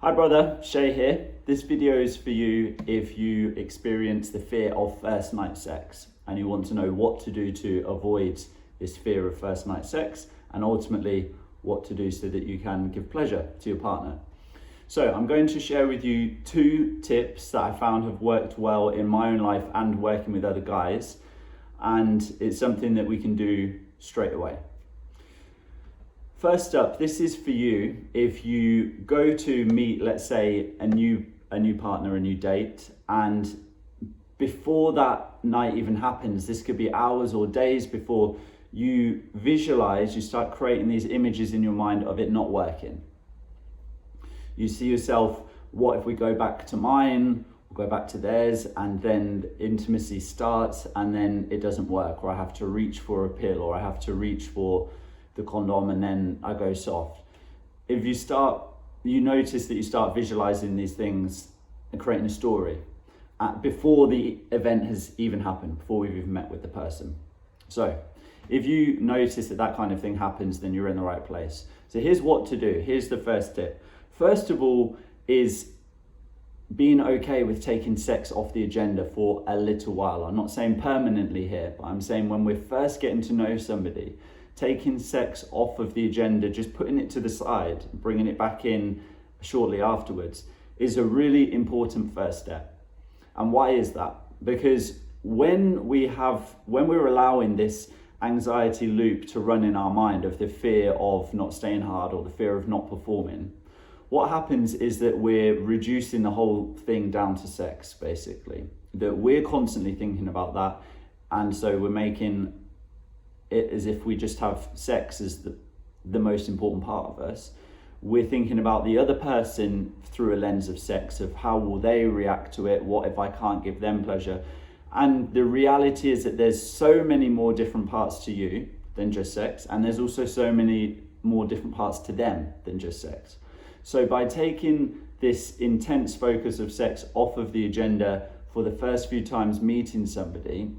Hi brother, Shay here. This video is for you if you experience the fear of first night sex and you want to know what to do to avoid this fear of first night sex and ultimately what to do so that you can give pleasure to your partner. So I'm going to share with you 2 tips that I found have worked well in my own life and working with other guys, and it's something that we can do straight away. First up, this is for you if you go to meet, let's say, a new partner, a new date, and before that night even happens, this could be hours or days before, you start creating these images in your mind of it not working. You see yourself, what if we go back to mine, we'll go back to theirs, and then intimacy starts and then it doesn't work, or I have to reach for a pill, or I have to reach for the condom and then I go soft. If you notice that you start visualizing these things and creating a story before the event has even happened, before we've even met with the person. So if you notice that kind of thing happens, then you're in the right place. So here's what to do. Here's the first tip. First of all is being okay with taking sex off the agenda for a little while. I'm not saying permanently here, but I'm saying when we're first getting to know somebody, taking sex off of the agenda, just putting it to the side, bringing it back in shortly afterwards, is a really important first step. And why is that? Because when we're allowing this anxiety loop to run in our mind of the fear of not staying hard or the fear of not performing, what happens is that we're reducing the whole thing down to sex, basically. That we're constantly thinking about that, and so we're making it as if we just have sex as the most important part of us. We're thinking about the other person through a lens of sex, of how will they react to it, what if I can't give them pleasure. And the reality is that there's so many more different parts to you than just sex, and there's also so many more different parts to them than just sex. So by taking this intense focus of sex off of the agenda for the first few times meeting somebody,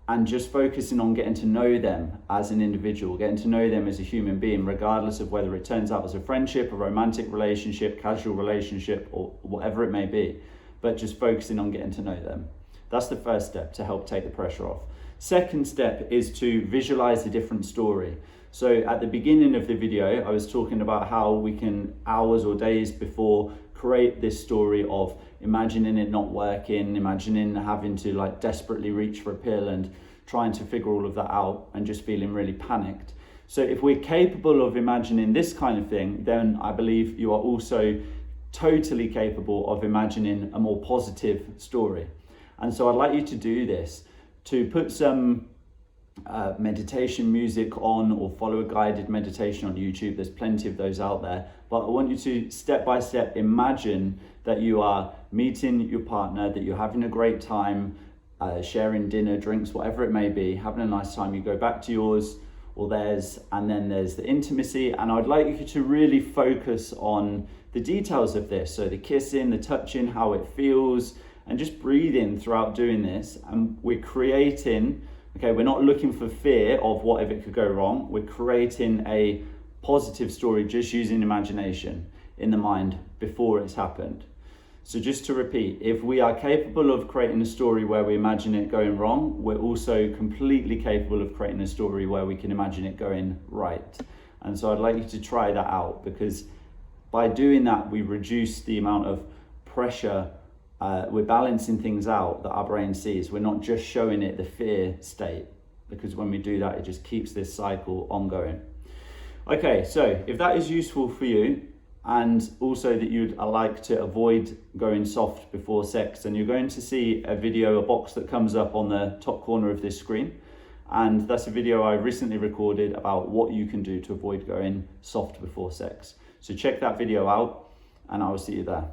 and just focusing on getting to know them as an individual, getting to know them as a human being, regardless of whether it turns out as a friendship, a romantic relationship, casual relationship, or whatever it may be, but just focusing on getting to know them. That's the first step to help take the pressure off. Second step is to visualize a different story. So at the beginning of the video, I was talking about how we can, hours or days before, create this story of imagining it not working, imagining having to desperately reach for a pill and trying to figure all of that out and just feeling really panicked. So if we're capable of imagining this kind of thing, then I believe you are also totally capable of imagining a more positive story. And so I'd like you to do this, to put some meditation music on, or follow a guided meditation on YouTube. There's plenty of those out there, but I want you to step by step imagine that you are meeting your partner, that you're having a great time, sharing dinner, drinks, whatever it may be, having a nice time. You go back to yours or theirs, and then there's the intimacy, and I'd like you to really focus on the details of this. So the kissing, the touching, how it feels, and just breathing throughout doing this. And we're creating, we're not looking for fear of what if it could go wrong. We're creating a positive story just using imagination in the mind before it's happened. So just to repeat, if we are capable of creating a story where we imagine it going wrong, we're also completely capable of creating a story where we can imagine it going right. And so I'd like you to try that out, because by doing that, we reduce the amount of pressure. We're balancing things out that our brain sees. We're not just showing it the fear state, because when we do that, it just keeps this cycle ongoing. Okay, so if that is useful for you, and also that you'd like to avoid going soft before sex, then you're going to see a box that comes up on the top corner of this screen. And that's a video I recently recorded about what you can do to avoid going soft before sex. So check that video out, and I will see you there.